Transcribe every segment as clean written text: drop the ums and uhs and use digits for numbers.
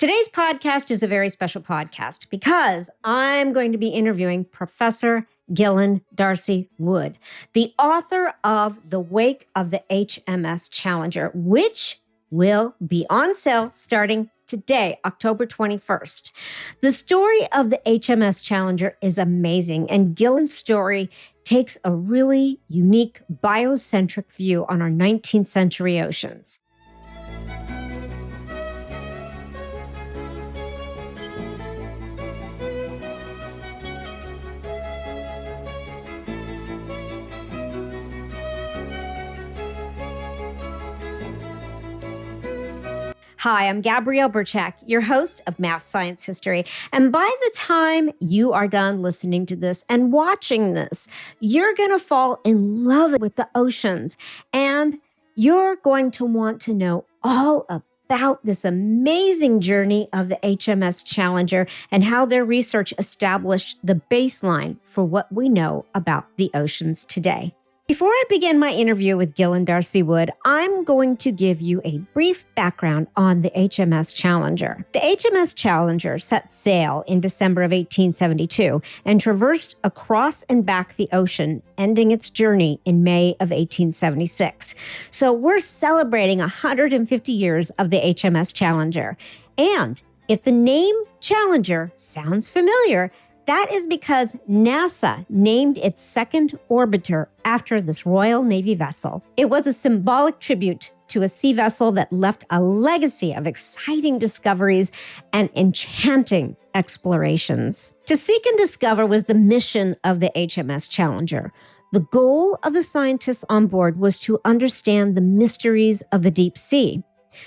Today's podcast is a very special podcast because I'm going to be interviewing Professor Gillen D'Arcy Wood, the author of The Wake of the HMS Challenger, which will be on sale starting today, October 21st. The story of the HMS Challenger is amazing, and Gillen's story takes a really unique biocentric view on our 19th century oceans. Hi, I'm Gabrielle Birchak, your host of Math Science History. And by the time you are done listening to this and watching this, you're going to fall in love with the oceans. And you're going to want to know all about this amazing journey of the HMS Challenger and how their research established the baseline for what we know about the oceans today. Before I begin my interview with Gillen D'Arcy Wood, I'm going to give you a brief background on the HMS Challenger. The HMS Challenger set sail in December of 1872 and traversed across and back the ocean, ending its journey in May of 1876. So we're celebrating 150 years of the HMS Challenger. And if the name Challenger sounds familiar, that is because NASA named its second orbiter after this Royal Navy vessel. It was a symbolic tribute to a sea vessel that left a legacy of exciting discoveries and enchanting explorations. To seek and discover was the mission of the HMS Challenger. The goal of the scientists on board was to understand the mysteries of the deep sea.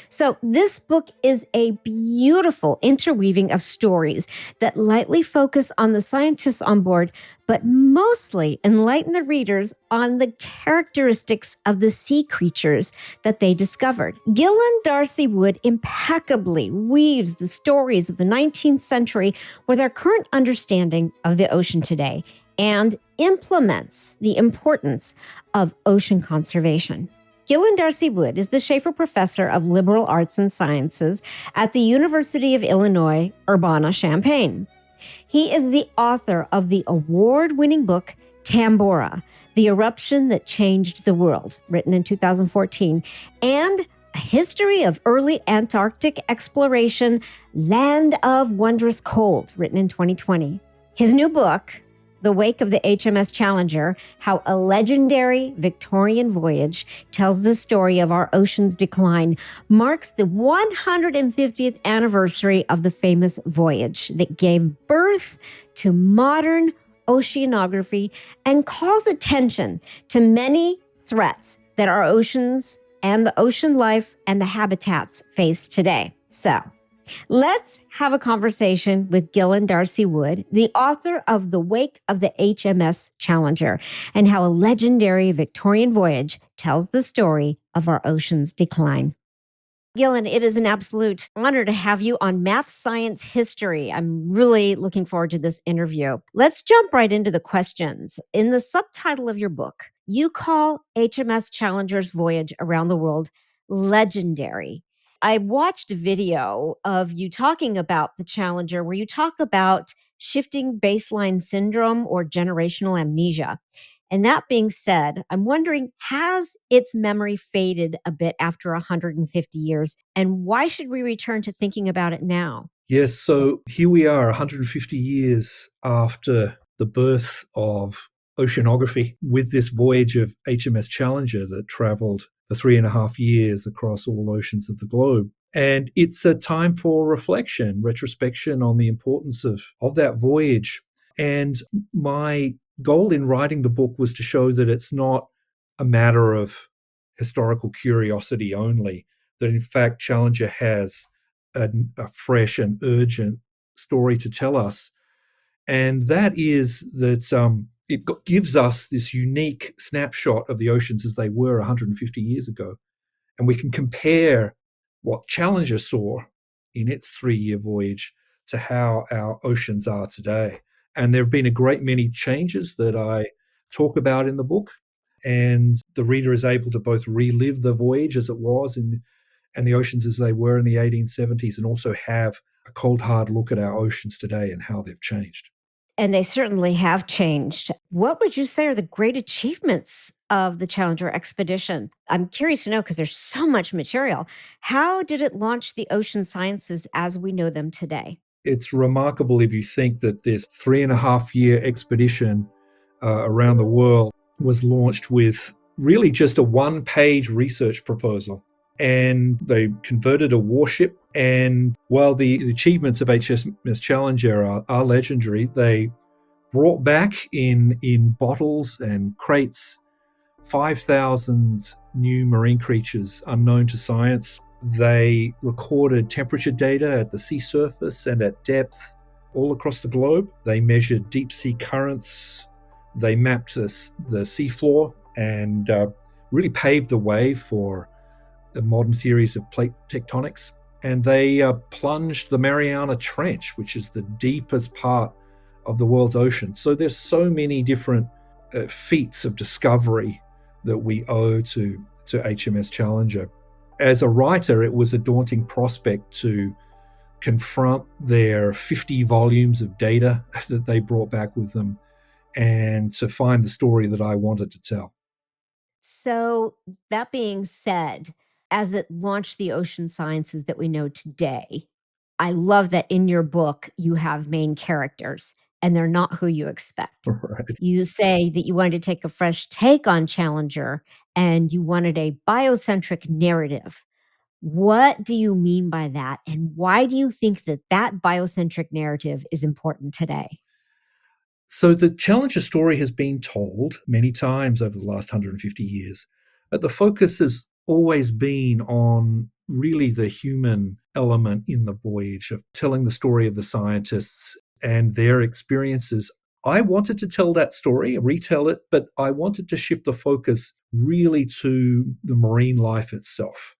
So this book is a beautiful interweaving of stories that lightly focus on the scientists on board, but mostly enlighten the readers on the characteristics of the sea creatures that they discovered. Gillen D'Arcy Wood impeccably weaves the stories of the 19th century with our current understanding of the ocean today and implements the importance of ocean conservation. Gillen D'Arcy Wood is the Schaefer Professor of Liberal Arts and Sciences at the University of Illinois, Urbana-Champaign. He is the author of the award-winning book, Tambora, The Eruption That Changed the World, written in 2014, and A History of Early Antarctic Exploration, Land of Wondrous Cold, written in 2020. His new book, The Wake of the HMS Challenger, How a Legendary Victorian Voyage Tells the Story of Our Ocean's Decline, marks the 150th anniversary of the famous voyage that gave birth to modern oceanography and calls attention to many threats that our oceans and the ocean life and the habitats face today. So, let's have a conversation with Gillen D'Arcy Wood, the author of The Wake of the HMS Challenger, and how a legendary Victorian voyage tells the story of our ocean's decline. Gillen, it is an absolute honor to have you on Math Science History. I'm really looking forward to this interview. Let's jump right into the questions. In the subtitle of your book, you call HMS Challenger's voyage around the world legendary. I watched a video of you talking about the Challenger where you talk about shifting baseline syndrome or generational amnesia. And that being said, I'm wondering, has its memory faded a bit after 150 years? And why should we return to thinking about it now? Yes, so here we are 150 years after the birth of oceanography with this voyage of HMS Challenger that traveled for 3.5 years across all oceans of the globe. And it's a time for reflection, retrospection on the importance of that voyage. And my goal in writing the book was to show that it's not a matter of historical curiosity only, that in fact Challenger has a fresh and urgent story to tell us. And that is that it gives us this unique snapshot of the oceans as they were 150 years ago. And we can compare what Challenger saw in its 3-year voyage to how our oceans are today. And there have been a great many changes that I talk about in the book. And the reader is able to both relive the voyage as it was and the oceans as they were in the 1870s, and also have a cold, hard look at our oceans today and how they've changed. And they certainly have changed. What would you say are the great achievements of the Challenger expedition? I'm curious to know because there's so much material. How did it launch the ocean sciences as we know them today? It's remarkable if you think that this 3.5 year expedition around the world was launched with really just a one-page research proposal. And they converted a warship. And while the achievements of HMS Challenger are legendary, they brought back in bottles and crates 5,000 new marine creatures unknown to science. They recorded temperature data at the sea surface and at depth all across the globe. They measured deep sea currents. They mapped the seafloor and really paved the way for the modern theories of plate tectonics. And they plunged the Mariana Trench, which is the deepest part of the world's ocean. So there's so many different feats of discovery that we owe to HMS Challenger. As a writer, it was a daunting prospect to confront their 50 volumes of data that they brought back with them and to find the story that I wanted to tell. So, that being said, as it launched the ocean sciences that we know today, I love that in your book you have main characters and they're not who you expect. Right. You say that you wanted to take a fresh take on Challenger and you wanted a biocentric narrative. What do you mean by that? And why do you think that that biocentric narrative is important today? So the Challenger story has been told many times over the last 150 years, but the focus has always been on really the human element in the voyage of telling the story of the scientists and their experiences. I wanted to tell that story, retell it, but I wanted to shift the focus really to the marine life itself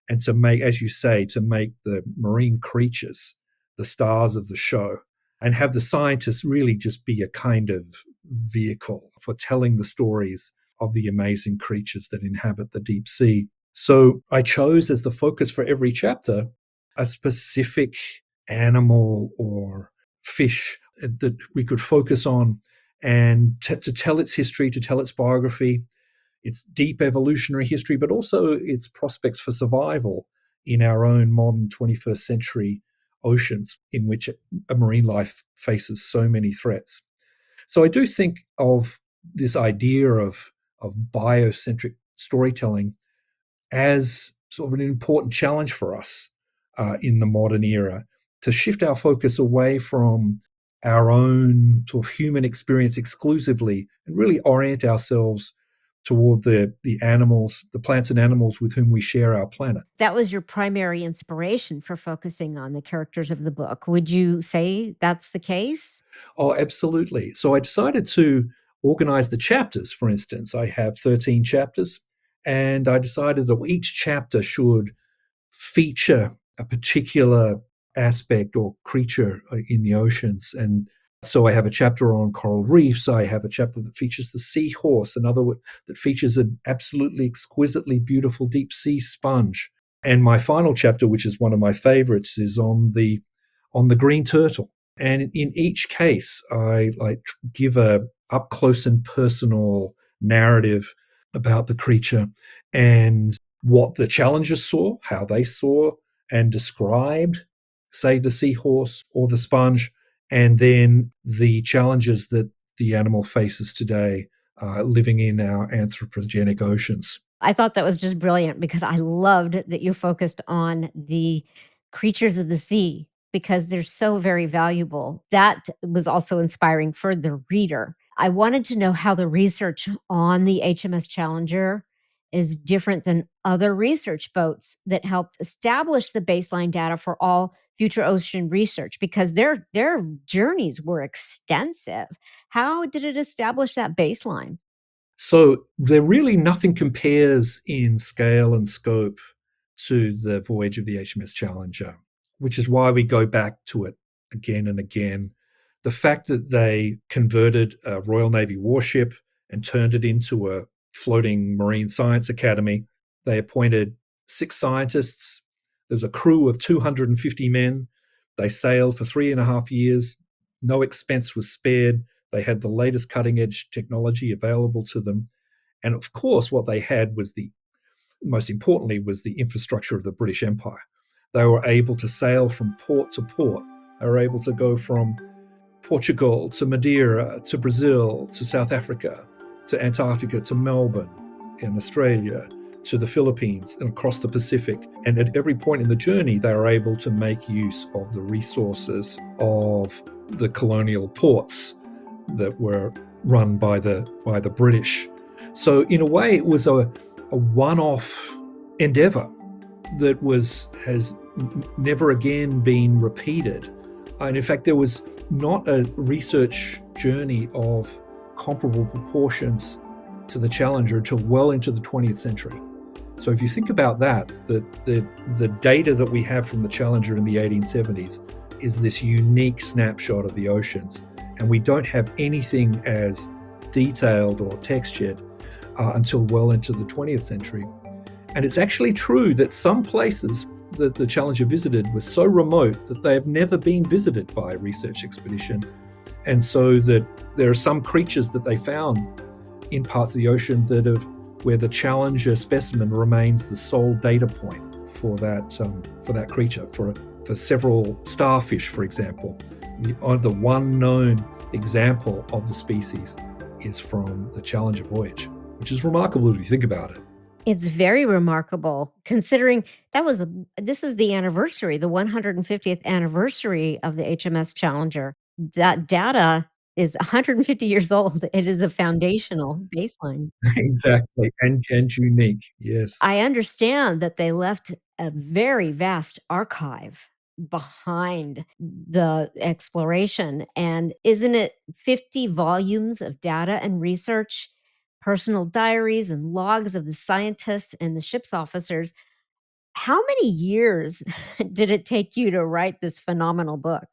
and to make, as you say, to make the marine creatures the stars of the show and have the scientists really just be a kind of vehicle for telling the stories of the amazing creatures that inhabit the deep sea. So I chose as the focus for every chapter a specific animal or fish that we could focus on and to tell its history, to tell its biography, its deep evolutionary history, but also its prospects for survival in our own modern 21st century oceans in which a marine life faces so many threats. So I do think of this idea of biocentric storytelling as sort of an important challenge for us in the modern era to shift our focus away from our own sort of human experience exclusively and really orient ourselves toward the animals, the plants and animals with whom we share our planet. That was your primary inspiration for focusing on the characters of the book. Would you say that's the case? Oh, absolutely. So I decided to organize the chapters, for instance. I have 13 chapters, and I decided that each chapter should feature a particular aspect or creature in the oceans. And so I have a chapter on coral reefs. I have a chapter that features the seahorse, another that features an absolutely exquisitely beautiful deep sea sponge. And my final chapter, which is one of my favorites, is on the green turtle. And in each case, I give a up close and personal narrative about the creature and what the challengers saw, how they saw and described, say, the seahorse or the sponge, and then the challenges that the animal faces today living in our anthropogenic oceans. I thought that was just brilliant because I loved that you focused on the creatures of the sea because they're so very valuable. That was also inspiring for the reader. I wanted to know how the research on the HMS Challenger is different than other research boats that helped establish the baseline data for all future ocean research because their journeys were extensive. How did it establish that baseline? So there really nothing compares in scale and scope to the voyage of the HMS Challenger, which is why we go back to it again and again. The fact that they converted a Royal Navy warship and turned it into a floating marine science academy, they appointed 6 scientists There was a crew of 250 men. They sailed for 3.5 years. No expense was spared. They had the latest cutting edge technology available to them. And of course, what they had was most importantly, was the infrastructure of the British Empire. They were able to sail from port to port. They were able to go from Portugal to Madeira to Brazil to South Africa to Antarctica to Melbourne in Australia to the Philippines and across the Pacific. And at every point in the journey, they were able to make use of the resources of the colonial ports that were run by the British. So in a way, it was a one-off endeavor that has never again been repeated. And in fact, there was not a research journey of comparable proportions to the Challenger until well into the 20th century. So if you think about that, the data that we have from the Challenger in the 1870s is this unique snapshot of the oceans. And we don't have anything as detailed or textured until well into the 20th century. And it's actually true that some places that the Challenger visited were so remote that they have never been visited by a research expedition. And so that there are some creatures that they found in parts of the ocean where the Challenger specimen remains the sole data point for that creature. For several starfish, for example, the one known example of the species is from the Challenger voyage, which is remarkable if you think about it. It's very remarkable considering this is the anniversary, the 150th anniversary of the HMS Challenger. That data is 150 years old. It is a foundational baseline. Exactly. And unique. Yes. I understand that they left a very vast archive behind the exploration. And isn't it 50 volumes of data and research, personal diaries and logs of the scientists and the ship's officers? How many years did it take you to write this phenomenal book?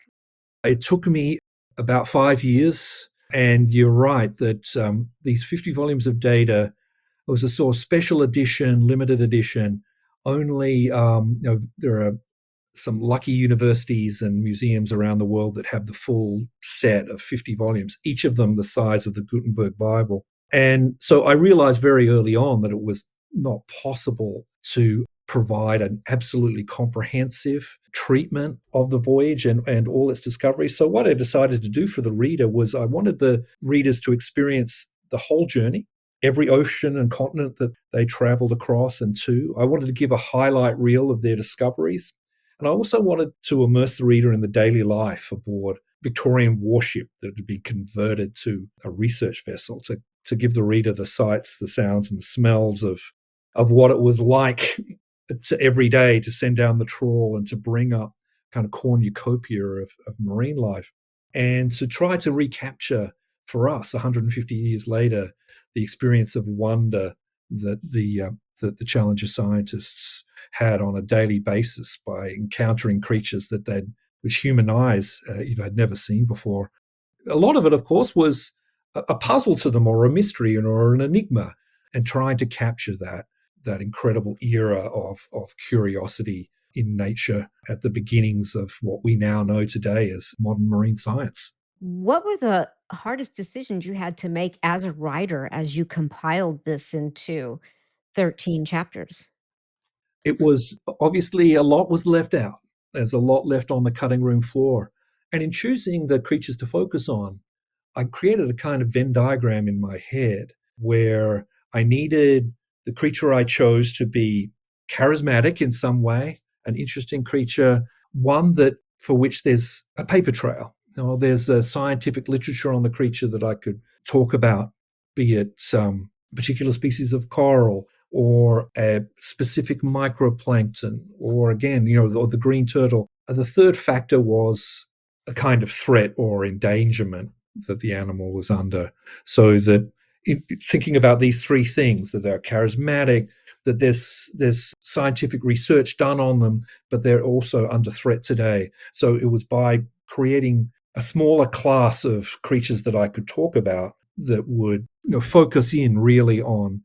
It took me about 5 years. And you're right that these 50 volumes of data was a sort of special edition, limited edition. Only there are some lucky universities and museums around the world that have the full set of 50 volumes, each of them the size of the Gutenberg Bible. And so I realized very early on that it was not possible to provide an absolutely comprehensive treatment of the voyage and all its discoveries. So what I decided to do for the reader was I wanted the readers to experience the whole journey, every ocean and continent that they traveled across and to. I wanted to give a highlight reel of their discoveries. And I also wanted to immerse the reader in the daily life aboard Victorian warship that had been converted to a research vessel to give the reader the sights, the sounds, and the smells of what it was like to every day to send down the trawl and to bring up kind of cornucopia of marine life, and to try to recapture for us 150 years later the experience of wonder that the Challenger scientists had on a daily basis by encountering creatures which human eyes had never seen before. A lot of it, of course, was a puzzle to them or a mystery or an enigma, and trying to capture that incredible era of curiosity in nature at the beginnings of what we now know today as modern marine science. What were the hardest decisions you had to make as a writer as you compiled this into 13 chapters? It was obviously a lot was left out. There's a lot left on the cutting room floor. And in choosing the creatures to focus on, I created a kind of Venn diagram in my head where I needed the creature I chose to be charismatic in some way, an interesting creature, one for which there's a paper trail. There's a scientific literature on the creature that I could talk about, be it some particular species of coral or a specific microplankton, or again, or the green turtle. The third factor was a kind of threat or endangerment that the animal was under. So that thinking about these three things, that they're charismatic, that there's scientific research done on them, but they're also under threat today. So it was by creating a smaller class of creatures that I could talk about that would focus in really on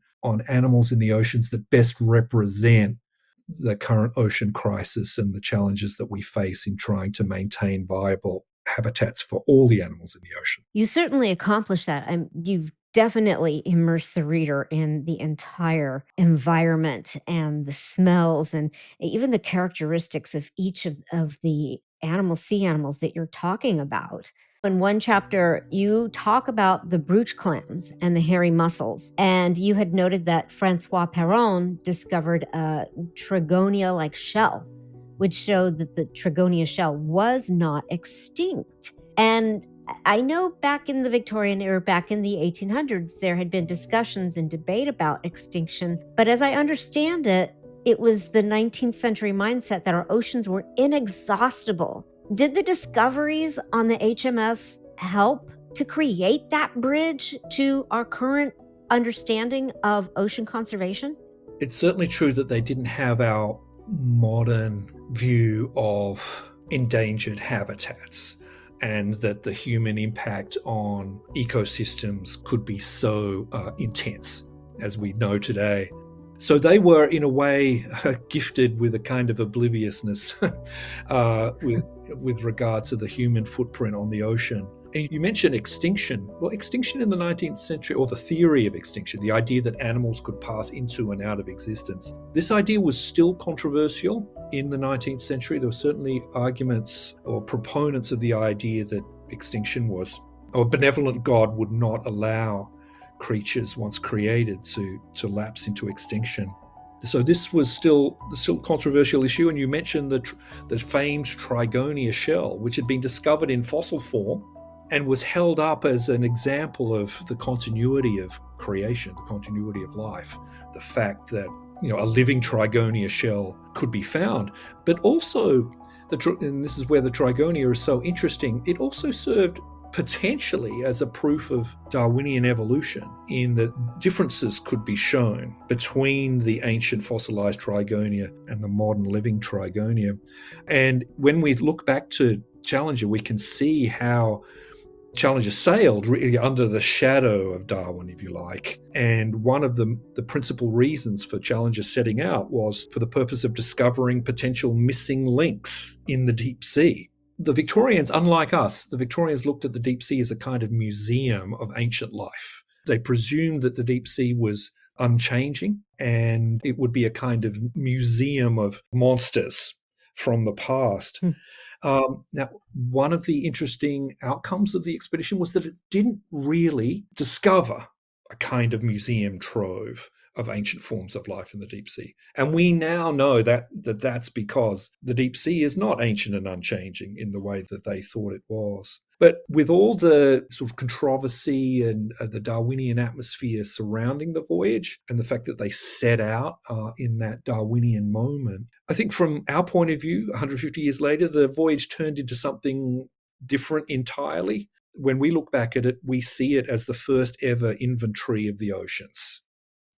animals in the oceans that best represent the current ocean crisis and the challenges that we face in trying to maintain viable habitats for all the animals in the ocean. You certainly accomplished that. You've definitely immersed the reader in the entire environment and the smells and even the characteristics of each of the sea animals that you're talking about. In one chapter, you talk about the brooch clams and the hairy mussels, and you had noted that Francois Perron discovered a trigonia like shell, which showed that the trigonia shell was not extinct. And I know back in the Victorian era, back in the 1800s, there had been discussions and debate about extinction. But as I understand it, it was the 19th century mindset that our oceans were inexhaustible. Did the discoveries on the HMS help to create that bridge to our current understanding of ocean conservation? It's certainly true that they didn't have our modern view of endangered habitats, and that the human impact on ecosystems could be so intense as we know today. So they were, in a way, gifted with a kind of obliviousness with regard to the human footprint on the ocean. And you mentioned extinction. Well, extinction in the 19th century, or the theory of extinction, the idea that animals could pass into and out of existence, this idea was still controversial in the 19th century. There were certainly arguments or proponents of the idea that extinction was, or a benevolent God would not allow creatures once created to lapse into extinction. So this was still a controversial issue. And you mentioned the famed trigonia shell, which had been discovered in fossil form and was held up as an example of the continuity of creation, the continuity of life, the fact that a living trigonia shell could be found. But also, and this is where the trigonia is so interesting, it also served potentially as a proof of Darwinian evolution, in that differences could be shown between the ancient fossilized trigonia and the modern living trigonia. And when we look back to Challenger, we can see how Challenger sailed really under the shadow of Darwin, if you like. And one of the principal reasons for Challenger setting out was for the purpose of discovering potential missing links in the deep sea. The Victorians, unlike us, the Victorians looked at the deep sea as a kind of museum of ancient life. They presumed that the deep sea was unchanging and it would be a kind of museum of monsters from the past. Now, one of the interesting outcomes of the expedition was that it didn't really discover a kind of museum trove of ancient forms of life in the deep sea. And we now know that's because the deep sea is not ancient and unchanging in the way that they thought it was. But with all the sort of controversy and the Darwinian atmosphere surrounding the voyage, and the fact that they set out in that Darwinian moment, I think from our point of view, 150 years later, the voyage turned into something different entirely. When we look back at it, we see it as the first ever inventory of the oceans.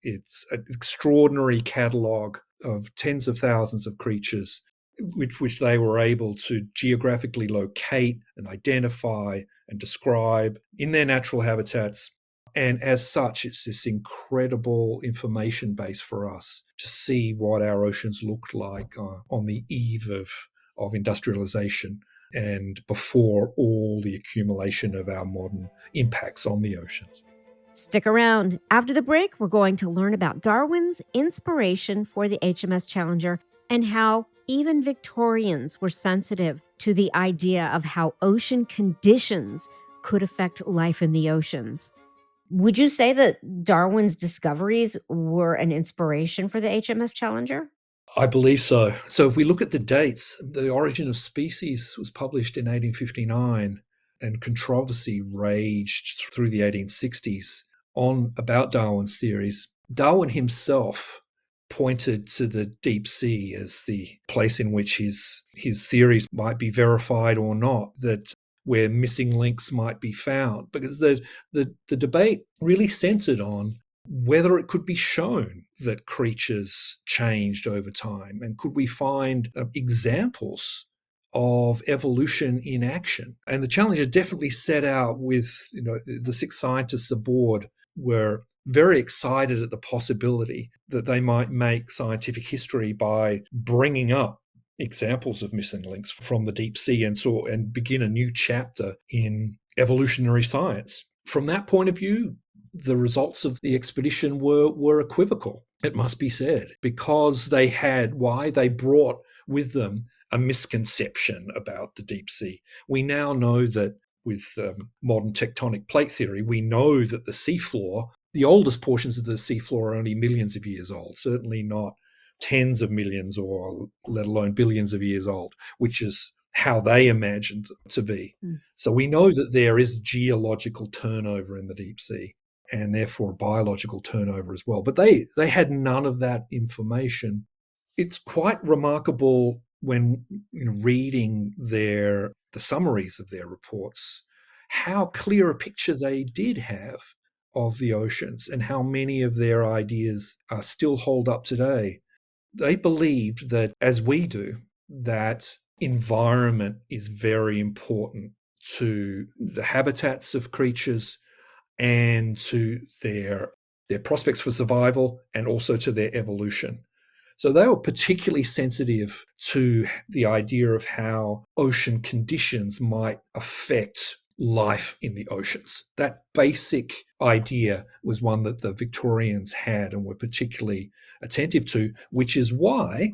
It's an extraordinary catalogue of tens of thousands of creatures which they were able to geographically locate and identify and describe in their natural habitats. And as such, it's this incredible information base for us to see what our oceans looked like on the eve of industrialization and before all the accumulation of our modern impacts on the oceans. Stick around. After the break, we're going to learn about Darwin's inspiration for the HMS Challenger and how even Victorians were sensitive to the idea of how ocean conditions could affect life in the oceans. Would you say that Darwin's discoveries were an inspiration for the HMS Challenger? I believe so. So if we look at the dates, The Origin of Species was published in 1859, and controversy raged through the 1860s about Darwin's theories. Darwin himself pointed to the deep sea as the place in which his theories might be verified or not, that where missing links might be found, because the debate really centered on whether it could be shown that creatures changed over time, and could we find examples of evolution in action. And the Challenger definitely set out with the 6 scientists aboard were very excited at the possibility that they might make scientific history by bringing up examples of missing links from the deep sea and begin a new chapter in evolutionary science. From that point of view, the results of the expedition were equivocal, it must be said, because they brought with them a misconception about the deep sea. We now know that with modern tectonic plate theory, we know that the seafloor, the oldest portions of the seafloor are only millions of years old, certainly not tens of millions or let alone billions of years old, which is how they imagined it to be. So we know that there is geological turnover in the deep sea and therefore biological turnover as well. But they had none of that information. It's quite remarkable when reading the summaries of their reports, how clear a picture they did have of the oceans and how many of their ideas still hold up today. They believed that, as we do, that environment is very important to the habitats of creatures and to their prospects for survival and also to their evolution. So they were particularly sensitive to the idea of how ocean conditions might affect life in the oceans. That basic idea was one that the Victorians had and were particularly attentive to, which is why,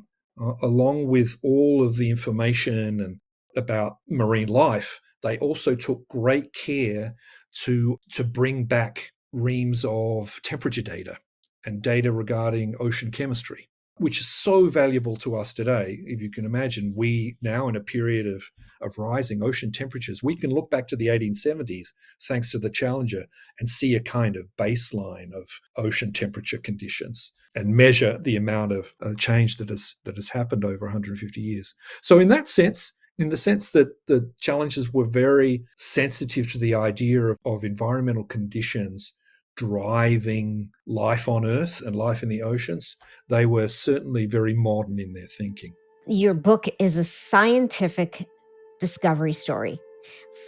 along with all of the information and about marine life, they also took great care to bring back reams of temperature data and data regarding ocean chemistry, which is so valuable to us today. If you can imagine, we now in a period of rising ocean temperatures, we can look back to the 1870s, thanks to the Challenger, and see a kind of baseline of ocean temperature conditions and measure the amount of change that has happened over 150 years. So in that sense, in the sense that the Challengers were very sensitive to the idea of environmental conditions driving life on Earth and life in the oceans, they were certainly very modern in their thinking. Your book is a scientific discovery story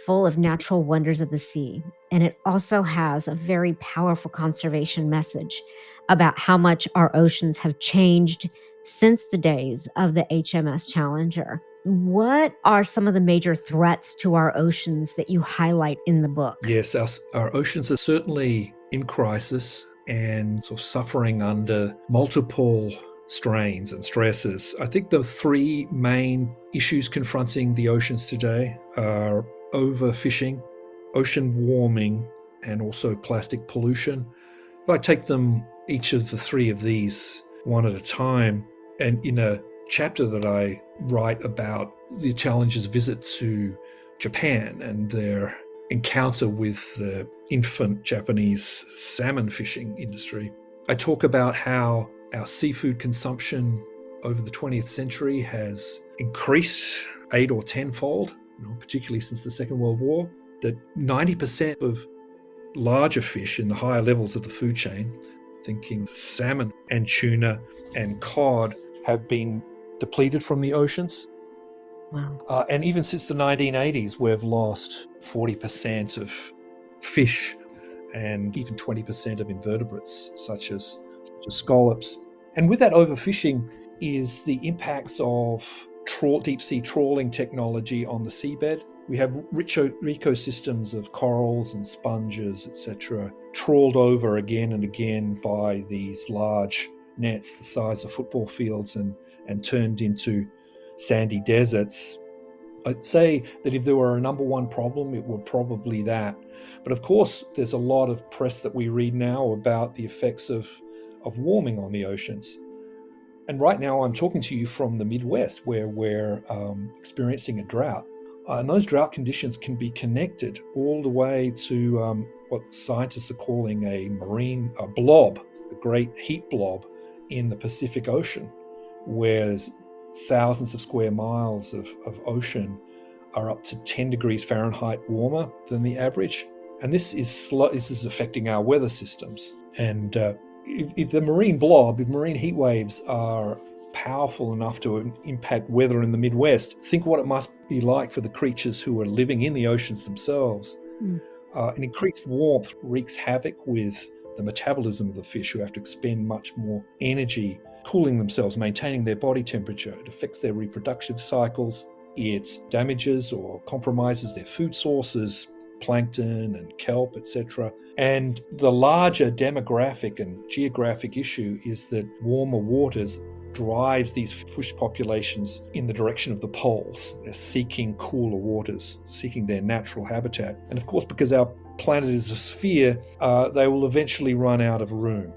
full of natural wonders of the sea. And it also has a very powerful conservation message about how much our oceans have changed since the days of the HMS Challenger. What are some of the major threats to our oceans that you highlight in the book? Yes, our oceans are certainly in crisis and sort of suffering under multiple strains and stresses. I think the three main issues confronting the oceans today are overfishing, ocean warming, and also plastic pollution. If I take them, each of the three of these one at a time, and in a chapter that I write about the Challenger's visit to Japan and their encounter with the infant Japanese salmon fishing industry, I talk about how our seafood consumption over the 20th century has increased 8 or 10-fold, particularly since the Second World War, that 90% of larger fish in the higher levels of the food chain, thinking salmon and tuna and cod, have been depleted from the oceans. Wow. And even since the 1980s, we've lost 40% of fish and even 20% of invertebrates, such as scallops. And with that overfishing is the impacts of deep sea trawling technology on the seabed. We have rich ecosystems of corals and sponges, etc., trawled over again and again by these large nets the size of football fields and turned into sandy deserts. I'd say that if there were a number one problem, it would probably that. But of course, there's a lot of press that we read now about the effects of warming on the oceans. And right now I'm talking to you from the Midwest, where we're experiencing a drought. And those drought conditions can be connected all the way to what scientists are calling a blob, a great heat blob in the Pacific Ocean, where there's thousands of square miles of ocean are up to 10 degrees Fahrenheit warmer than the average. And this is affecting our weather systems. And if the marine heat waves are powerful enough to impact weather in the Midwest, think what it must be like for the creatures who are living in the oceans themselves. An increased warmth wreaks havoc with the metabolism of the fish, who have to expend much more energy cooling themselves, maintaining their body temperature. It affects their reproductive cycles. It damages or compromises their food sources, plankton and kelp, etc. And the larger demographic and geographic issue is that warmer waters drives these fish populations in the direction of the poles. They're seeking cooler waters, seeking their natural habitat. And of course, because our planet is a sphere, they will eventually run out of room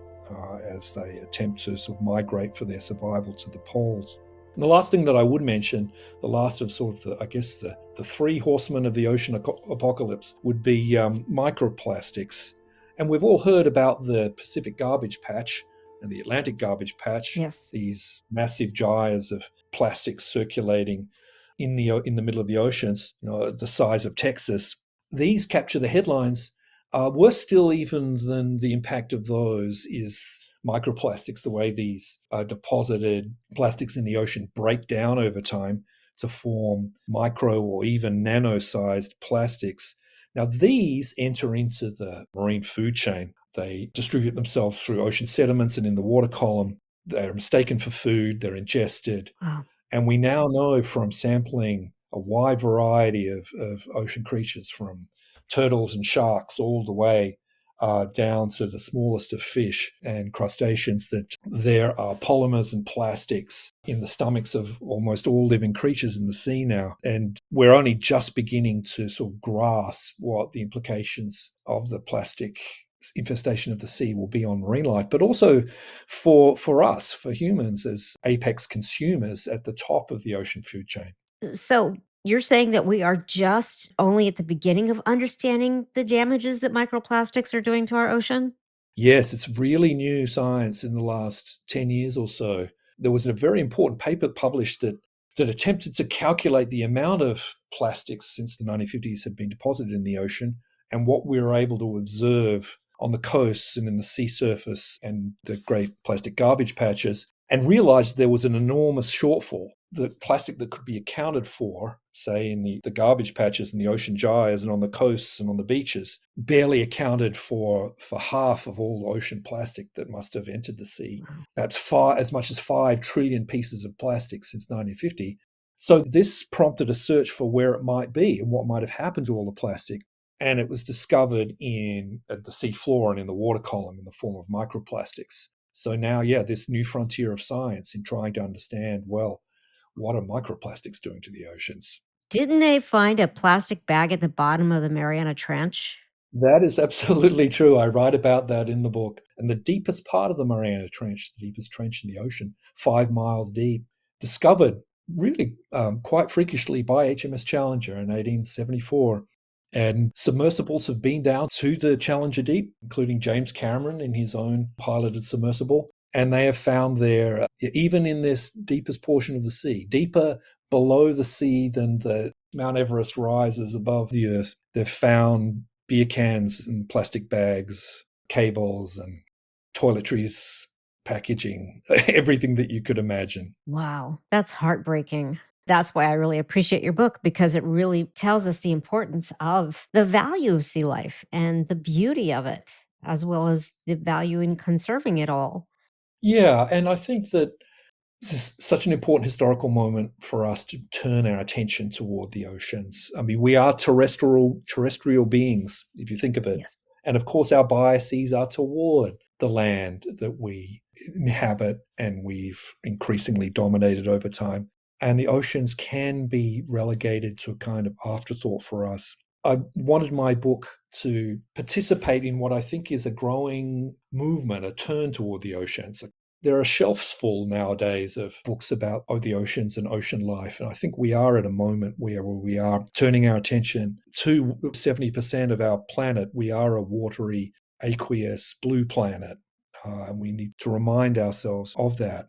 as they attempt to sort of migrate for their survival to the poles. And the last thing that I would mention, the last of sort of the three horsemen of the ocean apocalypse would be microplastics. And we've all heard about the Pacific garbage patch and the Atlantic garbage patch. Yes. These massive gyres of plastics circulating in the middle of the oceans, the size of Texas. These capture the headlines. Worse still even than the impact of those is microplastics, the way these deposited plastics in the ocean break down over time to form micro or even nano-sized plastics. Now, these enter into the marine food chain. They distribute themselves through ocean sediments and in the water column. They're mistaken for food. They're ingested. Wow. And we now know from sampling a wide variety of ocean creatures, from turtles and sharks all the way down to the smallest of fish and crustaceans, that there are polymers and plastics in the stomachs of almost all living creatures in the sea now. And we're only just beginning to sort of grasp what the implications of the plastic infestation of the sea will be on marine life, but also for us, for humans as apex consumers at the top of the ocean food chain. So you're saying that we are just only at the beginning of understanding the damages that microplastics are doing to our ocean? Yes, it's really new science in the last 10 years or so. There was a very important paper published that attempted to calculate the amount of plastics since the 1950s had been deposited in the ocean, and what we were able to observe on the coasts and in the sea surface and the great plastic garbage patches, and realized there was an enormous shortfall. The plastic that could be accounted for, say in the garbage patches and the ocean gyres and on the coasts and on the beaches, barely accounted for half of all ocean plastic that must have entered the sea. That's as much as 5 trillion pieces of plastic since 1950. So this prompted a search for where it might be and what might have happened to all the plastic. And it was discovered at the sea floor and in the water column in the form of microplastics. So now, this new frontier of science in trying to understand, well, what are microplastics doing to the oceans? Didn't they find a plastic bag at the bottom of the Mariana Trench? That is absolutely true. I write about that in the book. And the deepest part of the Mariana Trench, the deepest trench in the ocean, 5 miles deep, discovered really quite freakishly by HMS Challenger in 1874. And submersibles have been down to the Challenger Deep, including James Cameron in his own piloted submersible. And they have found there, even in this deepest portion of the sea, deeper below the sea than the Mount Everest rises above the earth, they've found beer cans and plastic bags, cables and toiletries, packaging, everything that you could imagine. Wow, that's heartbreaking. That's why I really appreciate your book, because it really tells us the importance of the value of sea life and the beauty of it, as well as the value in conserving it all. Yeah, and I think that this is such an important historical moment for us to turn our attention toward the oceans. I mean, we are terrestrial beings, if you think of it. Yes. And of course, our biases are toward the land that we inhabit and we've increasingly dominated over time. And the oceans can be relegated to a kind of afterthought for us. I wanted my book to participate in what I think is a growing movement, a turn toward the oceans. There are shelves full nowadays of books about the oceans and ocean life. And I think we are at a moment where we are turning our attention to 70% of our planet. We are a watery, aqueous, blue planet. And we need to remind ourselves of that.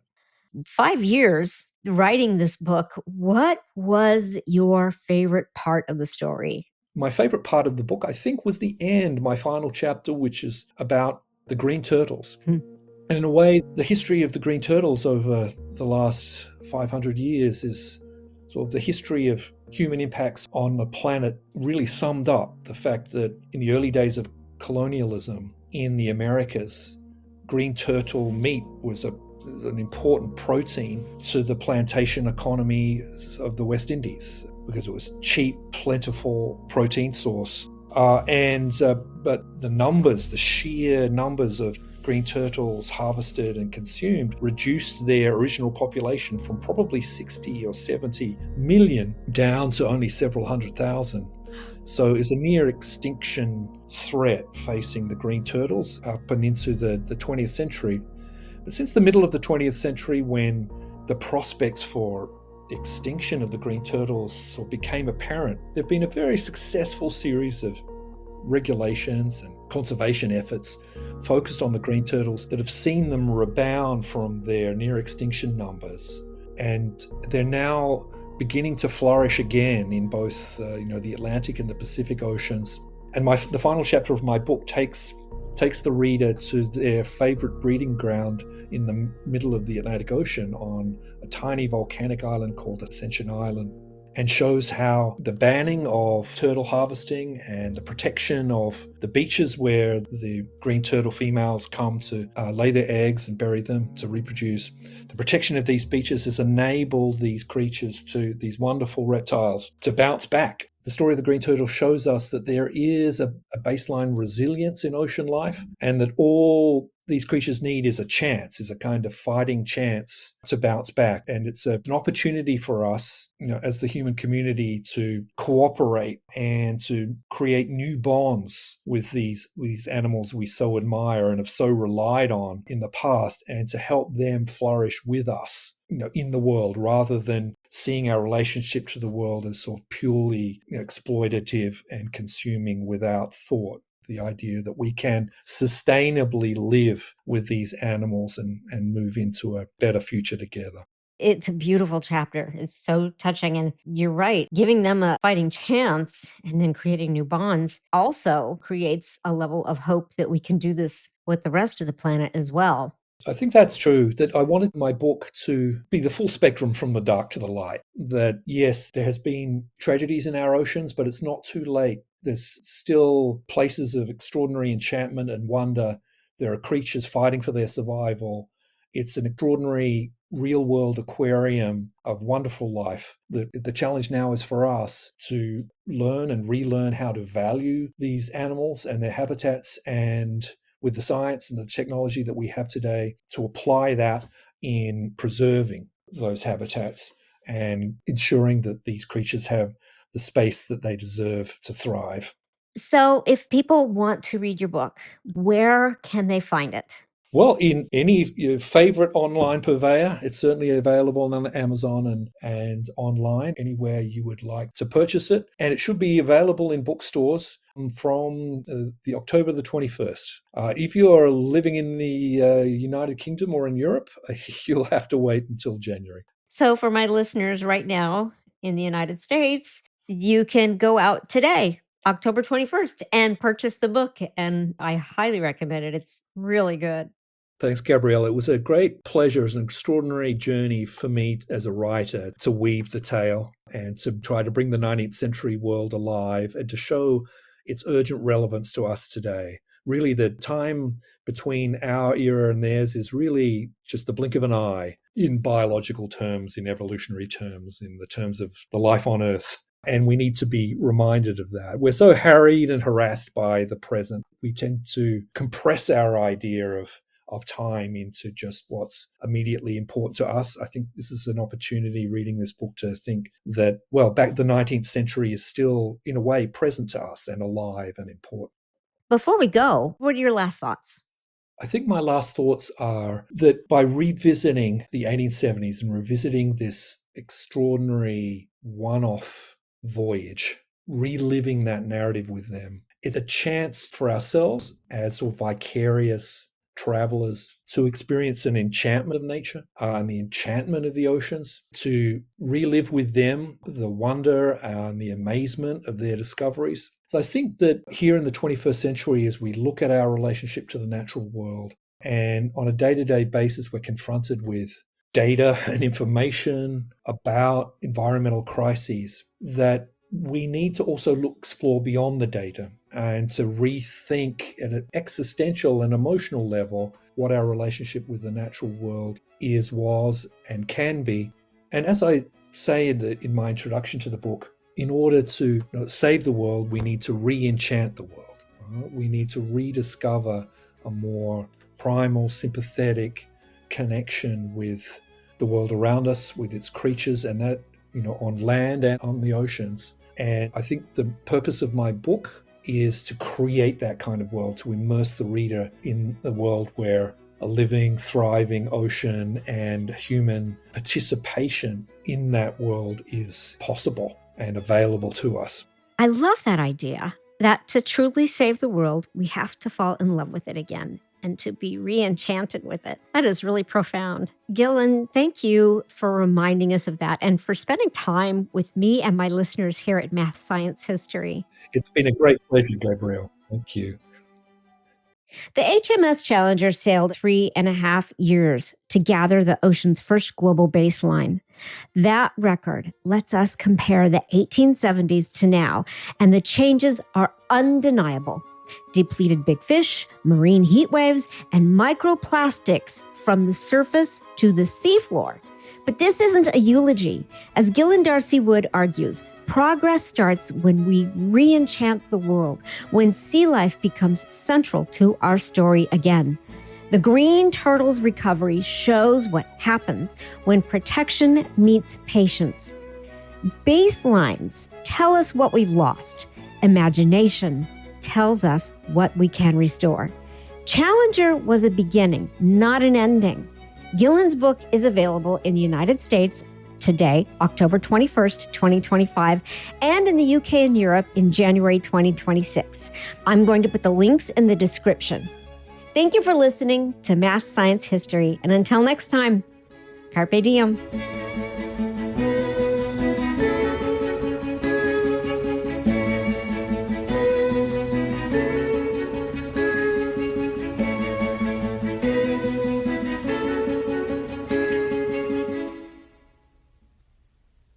5 years writing this book, what was your favorite part of the story? My favorite part of the book, I think, was the end, my final chapter, which is about the green turtles. Hmm. And in a way, the history of the green turtles over the last 500 years is sort of the history of human impacts on the planet, really summed up the fact that in the early days of colonialism, in the Americas, green turtle meat was an important protein to the plantation economy of the West Indies because it was cheap, plentiful protein source. But the sheer numbers of green turtles harvested and consumed reduced their original population from probably 60 or 70 million down to only several hundred thousand. So it's a near extinction threat facing the green turtles up and into the 20th century. But since the middle of the 20th century, when the prospects for extinction of the green turtles sort of became apparent, there have been a very successful series of regulations and conservation efforts focused on the green turtles that have seen them rebound from their near extinction numbers. And they're now beginning to flourish again in both the Atlantic and the Pacific Oceans. And the final chapter of my book takes the reader to their favorite breeding ground in the middle of the Atlantic Ocean on a tiny volcanic island called Ascension Island, and shows how the banning of turtle harvesting and the protection of the beaches where the green turtle females come to lay their eggs and bury them to reproduce, the protection of these beaches has enabled these creatures, these wonderful reptiles, to bounce back. The story of the green turtle shows us that there is a baseline resilience in ocean life, and that all these creatures need is a kind of fighting chance to bounce back. And it's an opportunity for us, as the human community, to cooperate and to create new bonds with these animals we so admire and have so relied on in the past, and to help them flourish with us, in the world, rather than seeing our relationship to the world as sort of purely exploitative and consuming without thought. The idea that we can sustainably live with these animals and move into a better future together. It's a beautiful chapter. It's so touching. And you're right. Giving them a fighting chance and then creating new bonds also creates a level of hope that we can do this with the rest of the planet as well. I think that's true, that I wanted my book to be the full spectrum from the dark to the light. That, yes, there has been tragedies in our oceans, but it's not too late. There's still places of extraordinary enchantment and wonder. There are creatures fighting for their survival. It's an extraordinary real-world aquarium of wonderful life. The challenge now is for us to learn and relearn how to value these animals and their habitats, and with the science and the technology that we have today, to apply that in preserving those habitats and ensuring that these creatures have the space that they deserve to thrive. So, if people want to read your book, where can they find it? Well, in any your favorite online purveyor, it's certainly available on Amazon and online, anywhere you would like to purchase it. And it should be available in bookstores from the October the 21st. If you are living in the United Kingdom or in Europe, you'll have to wait until January. So, for my listeners right now in the United States, you can go out today, October 21st, and purchase the book. And I highly recommend it. It's really good. Thanks, Gabrielle. It was a great pleasure. It was an extraordinary journey for me as a writer to weave the tale and to try to bring the 19th century world alive and to show its urgent relevance to us today. Really, the time between our era and theirs is really just the blink of an eye in biological terms, in evolutionary terms, in the terms of the life on Earth. And we need to be reminded of that. We're so harried and harassed by the present. We tend to compress our idea of time into just what's immediately important to us. I think this is an opportunity, reading this book, to think that, well, back the 19th century is still, in a way, present to us and alive and important. Before we go, what are your last thoughts? I think my last thoughts are that by revisiting the 1870s and revisiting this extraordinary one-off voyage, reliving that narrative with them, it's a chance for ourselves as sort of vicarious travelers to experience an enchantment of nature and the enchantment of the oceans, to relive with them the wonder and the amazement of their discoveries. So I think that here in the 21st century, as we look at our relationship to the natural world, and on a day-to-day basis, we're confronted with data and information about environmental crises, that we need to also explore beyond the data and to rethink at an existential and emotional level what our relationship with the natural world is, was, and can be. And as I say in my introduction to the book, in order to save the world, we need to re-enchant the world. We need to rediscover a more primal, sympathetic connection with the world around us, with its creatures, and that, on land and on the oceans. And I think the purpose of my book is to create that kind of world, to immerse the reader in a world where a living, thriving ocean and human participation in that world is possible and available to us. I love that idea that to truly save the world, we have to fall in love with it again and to be re-enchanted with it. That is really profound. Gillen, thank you for reminding us of that and for spending time with me and my listeners here at Math Science History. It's been a great pleasure, Gabrielle. Thank you. The HMS Challenger sailed 3.5 years to gather the ocean's first global baseline. That record lets us compare the 1870s to now, and the changes are undeniable. Depleted big fish, marine heat waves, and microplastics from the surface to the seafloor. But this isn't a eulogy. As Gillen D'Arcy Wood argues, progress starts when we re-enchant the world, when sea life becomes central to our story again. The green turtle's recovery shows what happens when protection meets patience. Baselines tell us what we've lost. Imagination tells us what we can restore. Challenger was a beginning, not an ending. Gillen's book is available in the United States today, October 21st, 2025, and in the UK and Europe in January 2026. I'm going to put the links in the description. Thank you for listening to Math Science History, and until next time, Carpe Diem.